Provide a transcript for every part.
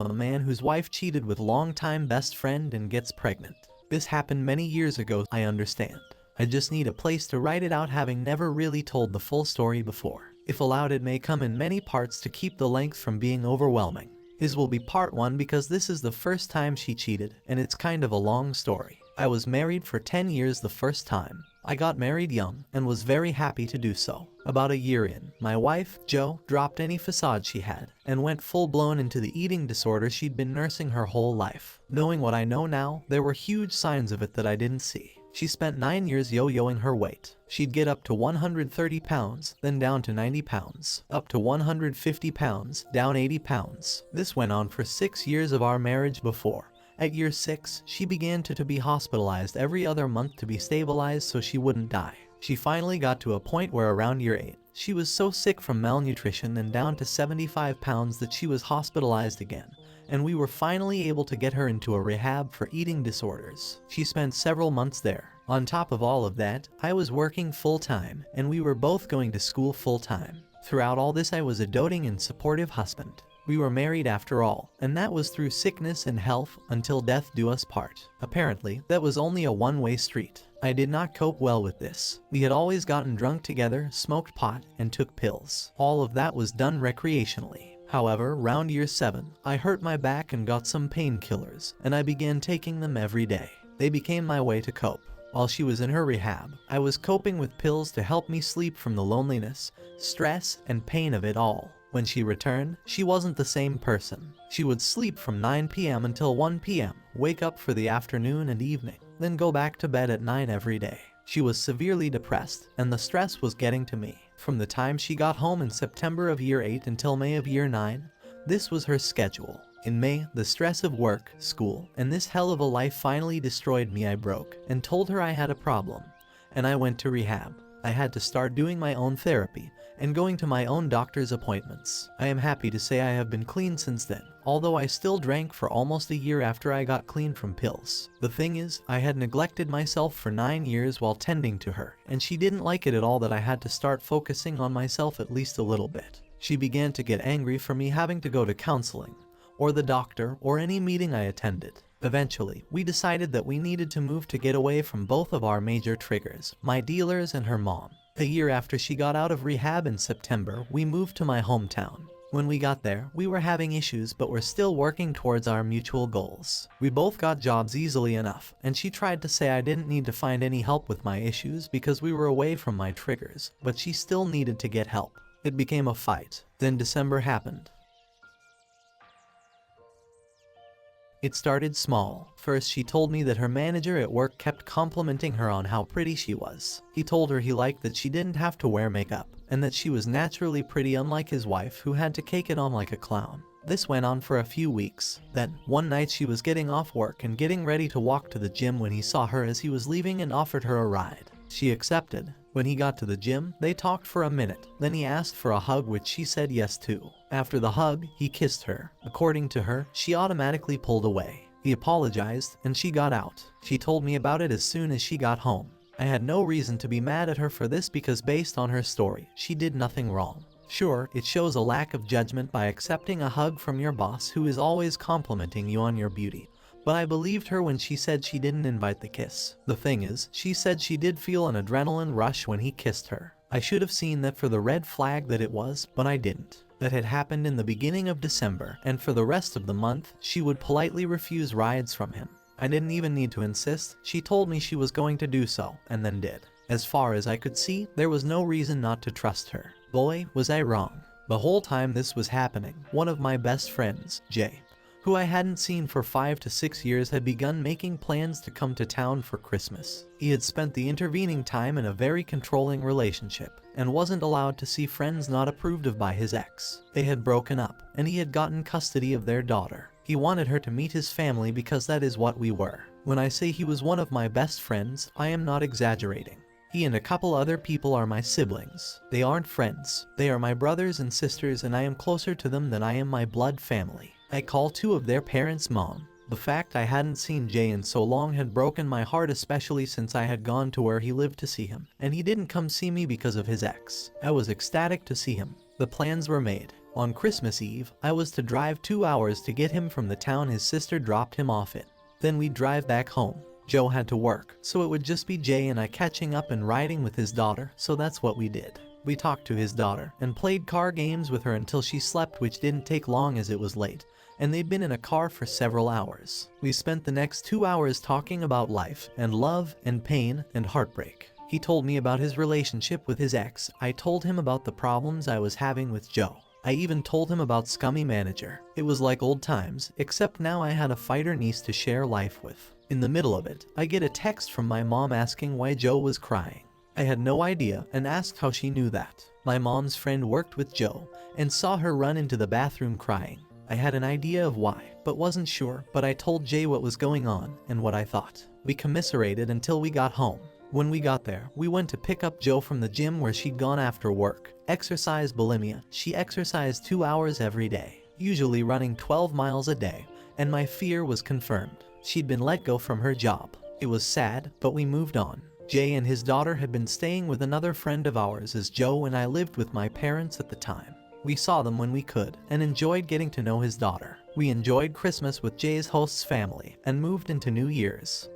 A man whose wife cheated with longtime best friend and gets pregnant. This happened many years ago, I understand. I just need a place to write it out, having never really told the full story before. If allowed, it may come in many parts to keep the length from being overwhelming. His will be part 1 because this is the first time she cheated, and it's kind of a long story. I was married for 10 years the first time. I got married young, and was very happy to do so. About a year in, my wife, Jo, dropped any facade she had, and went full-blown into the eating disorder she'd been nursing her whole life. Knowing what I know now, there were huge signs of it that I didn't see. She spent 9 years yo-yoing her weight. She'd get up to 130 pounds, then down to 90 pounds, up to 150 pounds, down 80 pounds. This went on for 6 years of our marriage before. At year 6, she began to be hospitalized every other month to be stabilized so she wouldn't die. She finally got to a point where around year 8, she was so sick from malnutrition and down to 75 pounds that she was hospitalized again, and we were finally able to get her into a rehab for eating disorders. She spent several months there. On top of all of that, I was working full-time, and we were both going to school full-time. Throughout all this, I was a doting and supportive husband. We were married after all, and that was through sickness and health until death do us part. Apparently, that was only a one-way street. I did not cope well with this. We had always gotten drunk together, smoked pot, and took pills. All of that was done recreationally. However, round year 7, I hurt my back and got some painkillers, and I began taking them every day. They became my way to cope. While she was in her rehab, I was coping with pills to help me sleep from the loneliness, stress, and pain of it all. When she returned, she wasn't the same person. She would sleep from 9 p.m. until 1 p.m., wake up for the afternoon and evening, then go back to bed at 9 every day. She was severely depressed, and the stress was getting to me. From the time she got home in September of year 8 until May of year 9, this was her schedule. In May, the stress of work, school, and this hell of a life finally destroyed me. I broke and told her I had a problem, and I went to rehab. I had to start doing my own therapy and going to my own doctor's appointments. I am happy to say I have been clean since then, although I still drank for almost a year after I got clean from pills. The thing is, I had neglected myself for 9 years while tending to her, and she didn't like it at all that I had to start focusing on myself at least a little bit. She began to get angry for me having to go to counseling, or the doctor, or any meeting I attended. Eventually, we decided that we needed to move to get away from both of our major triggers, my dealers and her mom. A year after she got out of rehab in September, we moved to my hometown. When we got there, we were having issues but were still working towards our mutual goals. We both got jobs easily enough, and she tried to say I didn't need to find any help with my issues because we were away from my triggers, but she still needed to get help. It became a fight. Then December happened. It started small. First, she told me that her manager at work kept complimenting her on how pretty she was. He told her he liked that she didn't have to wear makeup, and that she was naturally pretty, unlike his wife who had to cake it on like a clown. This went on for a few weeks. Then, one night she was getting off work and getting ready to walk to the gym when he saw her as he was leaving and offered her a ride. She accepted. When he got to the gym, they talked for a minute. Then he asked for a hug, which she said yes to. After the hug, he kissed her. According to her, she automatically pulled away. He apologized, and she got out. She told me about it as soon as she got home. I had no reason to be mad at her for this because based on her story, she did nothing wrong. Sure, it shows a lack of judgment by accepting a hug from your boss who is always complimenting you on your beauty. But I believed her when she said she didn't invite the kiss. The thing is, she said she did feel an adrenaline rush when he kissed her. I should have seen that for the red flag that it was, but I didn't. That had happened in the beginning of December, and for the rest of the month, she would politely refuse rides from him. I didn't even need to insist. She told me she was going to do so, and then did. As far as I could see, there was no reason not to trust her. Boy, was I wrong. The whole time this was happening, one of my best friends, Jay, who I hadn't seen for 5 to 6 years, had begun making plans to come to town for Christmas. He had spent the intervening time in a very controlling relationship, and wasn't allowed to see friends not approved of by his ex. They had broken up, and he had gotten custody of their daughter. He wanted her to meet his family because that is what we were. When I say he was one of my best friends, I am not exaggerating. He and a couple other people are my siblings. They aren't friends. They are my brothers and sisters, and I am closer to them than I am my blood family. I call 2 of their parents mom. The fact I hadn't seen Jay in so long had broken my heart, especially since I had gone to where he lived to see him, and he didn't come see me because of his ex. I was ecstatic to see him. The plans were made. On Christmas Eve, I was to drive 2 hours to get him from the town his sister dropped him off in. Then we'd drive back home. Joe had to work, so it would just be Jay and I catching up and riding with his daughter, so that's what we did. We talked to his daughter and played car games with her until she slept, which didn't take long as it was late, and they'd been in a car for several hours. We spent the next 2 hours talking about life and love and pain and heartbreak. He told me about his relationship with his ex. I told him about the problems I was having with Joe. I even told him about Scummy Manager. It was like old times, except now I had a fighter niece to share life with. In the middle of it, I get a text from my mom asking why Joe was crying. I had no idea and asked how she knew that. My mom's friend worked with Joe and saw her run into the bathroom crying. I had an idea of why, but wasn't sure, but I told Jay what was going on and what I thought. We commiserated until we got home. When we got there, we went to pick up Joe from the gym where she'd gone after work. Exercise bulimia. She exercised 2 hours every day, usually running 12 miles a day, and my fear was confirmed. She'd been let go from her job. It was sad, but we moved on. Jay and his daughter had been staying with another friend of ours as Joe and I lived with my parents at the time. We saw them when we could and enjoyed getting to know his daughter. We enjoyed Christmas with Jay's host's family and moved into New Year's.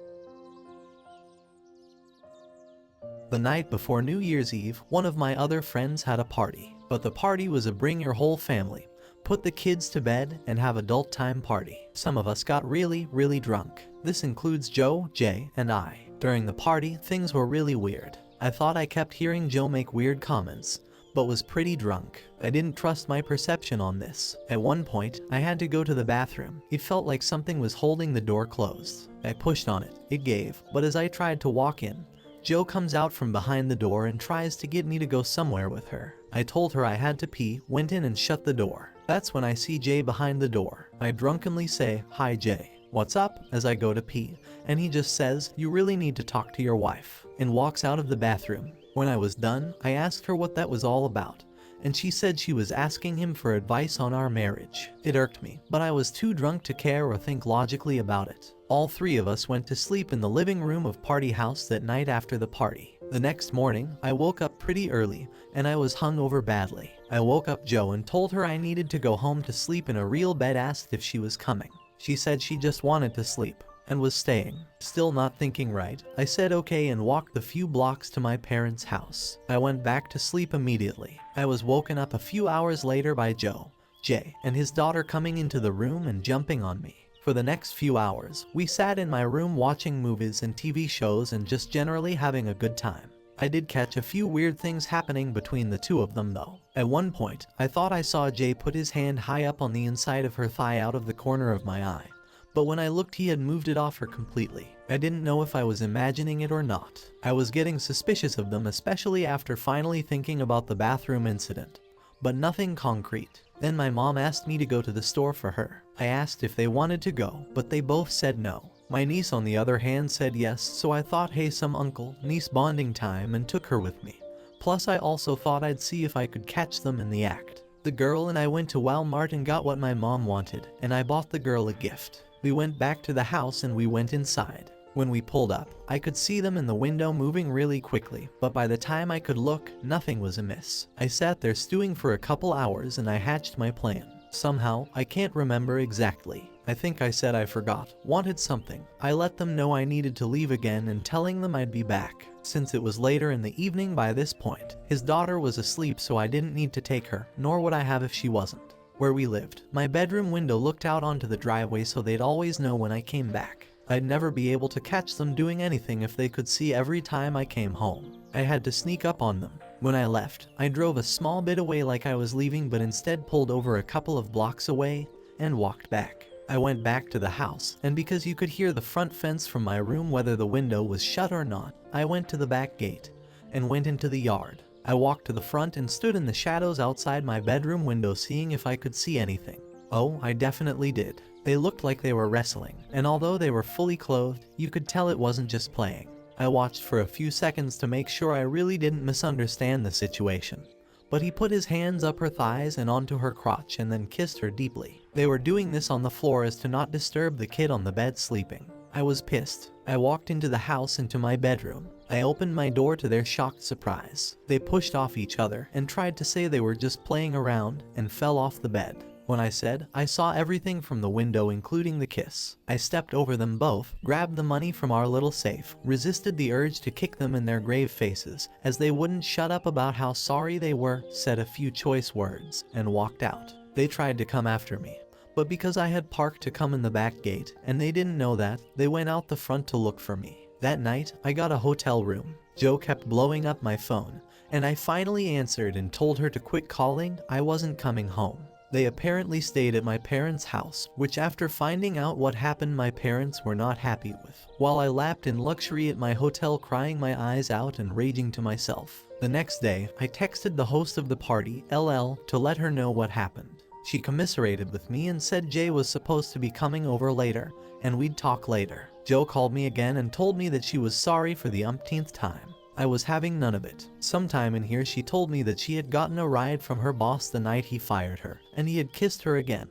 The night before New Year's Eve, one of my other friends had a party, but the party was a bring your whole family, put the kids to bed, and have adult time party. Some of us got really drunk. This includes Joe, Jay, and I. During the party, things were really weird. I thought I kept hearing Joe make weird comments, but was pretty drunk. I didn't trust my perception on this. At one point, I had to go to the bathroom. It felt like something was holding the door closed. I pushed on it. It gave, but as I tried to walk in, Joe comes out from behind the door and tries to get me to go somewhere with her. I told her I had to pee, went in and shut the door. That's when I see Jay behind the door. I drunkenly say, "Hi Jay, what's up?" as I go to pee, and he just says, "You really need to talk to your wife," and walks out of the bathroom. When I was done, I asked her what that was all about, and she said she was asking him for advice on our marriage. It irked me, but I was too drunk to care or think logically about it. All three of us went to sleep in the living room of Party House that night after the party. The next morning, I woke up pretty early, and I was hungover badly. I woke up Joe and told her I needed to go home to sleep in a real bed, asked if she was coming. She said she just wanted to sleep and was staying. Still not thinking right, I said okay and walked the few blocks to my parents' house. I went back to sleep immediately. I was woken up a few hours later by Joe, Jay, and his daughter coming into the room and jumping on me. For the next few hours, we sat in my room watching movies and TV shows and just generally having a good time. I did catch a few weird things happening between the two of them though. At one point, I thought I saw Jay put his hand high up on the inside of her thigh out of the corner of my eye. But when I looked, he had moved it off her completely. I didn't know if I was imagining it or not. I was getting suspicious of them, especially after finally thinking about the bathroom incident. But nothing concrete. Then my mom asked me to go to the store for her. I asked if they wanted to go, but they both said no. My niece on the other hand said yes, so I thought, hey, some uncle-niece bonding time, and took her with me. Plus I also thought I'd see if I could catch them in the act. The girl and I went to Walmart and got what my mom wanted, and I bought the girl a gift. We went back to the house and we went inside. When we pulled up, I could see them in the window moving really quickly, but by the time I could look, nothing was amiss. I sat there stewing for a couple hours and I hatched my plan. Somehow, I can't remember exactly. I think I said I forgot, wanted something. I let them know I needed to leave again and telling them I'd be back. Since it was later in the evening by this point, his daughter was asleep, so I didn't need to take her, nor would I have if she wasn't. Where we lived, my bedroom window looked out onto the driveway, so they'd always know when I came back. I'd never be able to catch them doing anything if they could see every time I came home. I had to sneak up on them. When I left, I drove a small bit away like I was leaving, but instead pulled over a couple of blocks away and walked back. I went back to the house, and because you could hear the front fence from my room whether the window was shut or not, I went to the back gate and went into the yard. I walked to the front and stood in the shadows outside my bedroom window, seeing if I could see anything. Oh, I definitely did. They looked like they were wrestling, and although they were fully clothed, you could tell it wasn't just playing. I watched for a few seconds to make sure I really didn't misunderstand the situation. But he put his hands up her thighs and onto her crotch and then kissed her deeply. They were doing this on the floor as to not disturb the kid on the bed sleeping. I was pissed. I walked into the house into my bedroom. I opened my door to their shocked surprise. They pushed off each other and tried to say they were just playing around and fell off the bed. When I said I saw everything from the window including the kiss, I stepped over them both, grabbed the money from our little safe, resisted the urge to kick them in their grave faces as they wouldn't shut up about how sorry they were, said a few choice words, and walked out. They tried to come after me, but because I had parked to come in the back gate and they didn't know that, they went out the front to look for me. That night, I got a hotel room. Joe kept blowing up my phone, and I finally answered and told her to quit calling. I wasn't coming home. They apparently stayed at my parents' house, which after finding out what happened my parents were not happy with, while I lapped in luxury at my hotel crying my eyes out and raging to myself. The next day, I texted the host of the party, LL, to let her know what happened. She commiserated with me and said Jay was supposed to be coming over later, and we'd talk later. Joe called me again and told me that she was sorry for the umpteenth time. I was having none of it. Sometime in here she told me that she had gotten a ride from her boss the night he fired her, and he had kissed her again,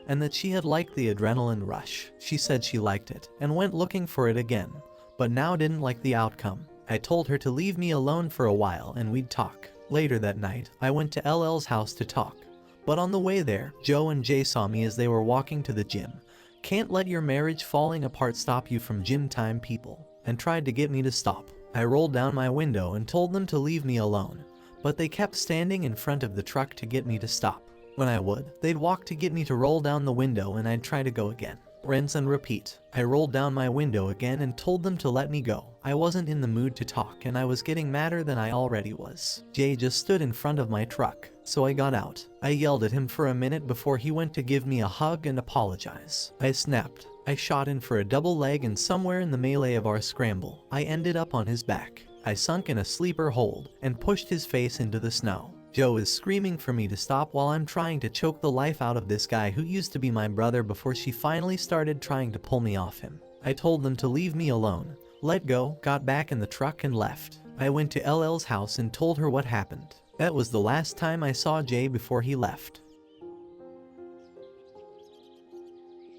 and that she had liked the adrenaline rush. She said she liked it, and went looking for it again, but now didn't like the outcome. I told her to leave me alone for a while and we'd talk. Later that night, I went to LL's house to talk. But on the way there, Joe and Jay saw me as they were walking to the gym. Can't let your marriage falling apart stop you from gym time, people, and tried to get me to stop. I rolled down my window and told them to leave me alone, but they kept standing in front of the truck to get me to stop. When I would, they'd walk to get me to roll down the window and I'd try to go again. Rinse and repeat. I rolled down my window again and told them to let me go. I wasn't in the mood to talk and I was getting madder than I already was. Jay just stood in front of my truck, so I got out. I yelled at him for a minute before he went to give me a hug and apologize. I snapped. I shot in for a double leg and somewhere in the melee of our scramble, I ended up on his back. I sunk in a sleeper hold and pushed his face into the snow. Joe is screaming for me to stop while I'm trying to choke the life out of this guy who used to be my brother before she finally started trying to pull me off him. I told them to leave me alone, let go, got back in the truck and left. I went to LL's house and told her what happened. That was the last time I saw Jay before he left.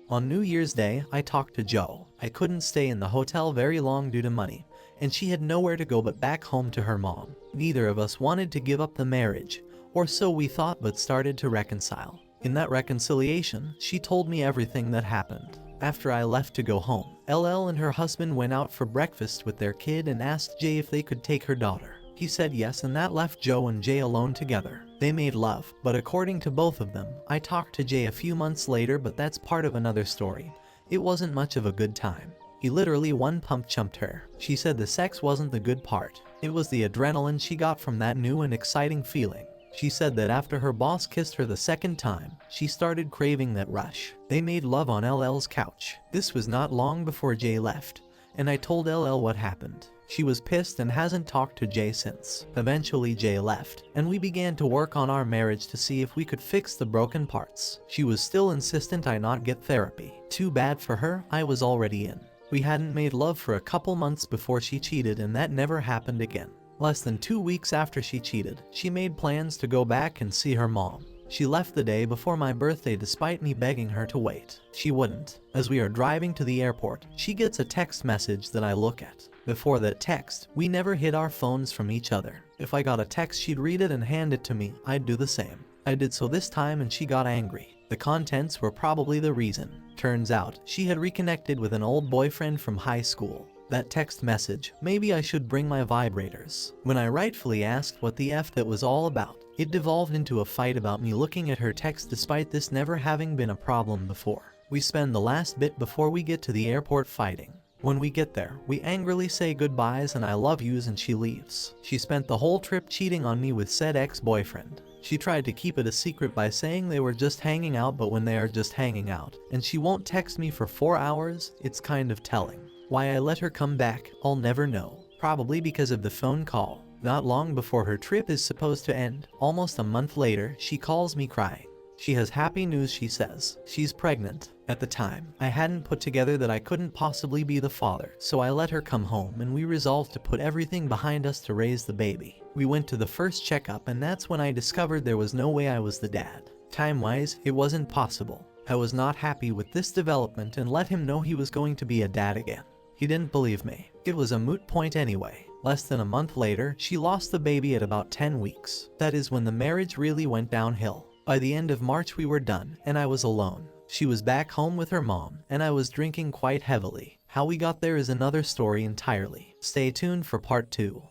On New Year's Day, I talked to Joe. I couldn't stay in the hotel very long due to money, and she had nowhere to go but back home to her mom. Neither of us wanted to give up the marriage, or so we thought, but started to reconcile. In that reconciliation, she told me everything that happened. After I left to go home, LL and her husband went out for breakfast with their kid and asked Jay if they could take her daughter. He said yes, and that left Joe and Jay alone together. They made love, but according to both of them, I talked to Jay a few months later, but that's part of another story. It wasn't much of a good time. He literally one pump chumped her. She said the sex wasn't the good part. It was the adrenaline she got from that new and exciting feeling. She said that after her boss kissed her the second time, she started craving that rush. They made love on LL's couch. This was not long before Jay left, and I told LL what happened. She was pissed and hasn't talked to Jay since. Eventually Jay left, and we began to work on our marriage to see if we could fix the broken parts. She was still insistent I not get therapy. Too bad for her, I was already in. We hadn't made love for a couple months before she cheated, and that never happened again. Less than 2 weeks after she cheated, she made plans to go back and see her mom. She left the day before my birthday despite me begging her to wait. She wouldn't. As we are driving to the airport, she gets a text message that I look at. Before that text, we never hid our phones from each other. If I got a text, she'd read it and hand it to me. I'd do the same. I did so this time and she got angry. The contents were probably the reason. Turns out, she had reconnected with an old boyfriend from high school. That text message, maybe I should bring my vibrators. When I rightfully asked what the F that was all about, it devolved into a fight about me looking at her text despite this never having been a problem before. We spend the last bit before we get to the airport fighting. When we get there, we angrily say goodbyes and I love yous and she leaves. She spent the whole trip cheating on me with said ex-boyfriend. She tried to keep it a secret by saying they were just hanging out, but when they are just hanging out, and she won't text me for 4 hours, it's kind of telling. Why I let her come back, I'll never know. Probably because of the phone call. Not long before her trip is supposed to end, almost a month later, she calls me crying. She has happy news, she says. She's pregnant. At the time, I hadn't put together that I couldn't possibly be the father, so I let her come home and we resolved to put everything behind us to raise the baby. We went to the first checkup and that's when I discovered there was no way I was the dad. Time-wise, it wasn't possible. I was not happy with this development and let him know he was going to be a dad again. He didn't believe me. It was a moot point anyway. Less than a month later, she lost the baby at about 10 weeks. That is when the marriage really went downhill. By the end of March we were done, and I was alone. She was back home with her mom, and I was drinking quite heavily. How we got there is another story entirely. Stay tuned for part 2.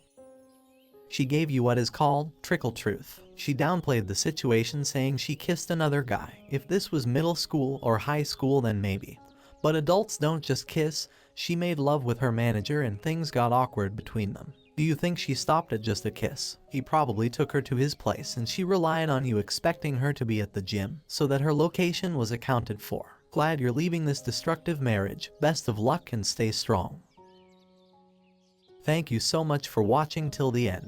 She gave you what is called trickle truth. She downplayed the situation, saying she kissed another guy. If this was middle school or high school, then maybe. But adults don't just kiss. She made love with her manager and things got awkward between them. Do you think she stopped at just a kiss? He probably took her to his place and she relied on you, expecting her to be at the gym so that her location was accounted for. Glad you're leaving this destructive marriage. Best of luck and stay strong. Thank you so much for watching till the end.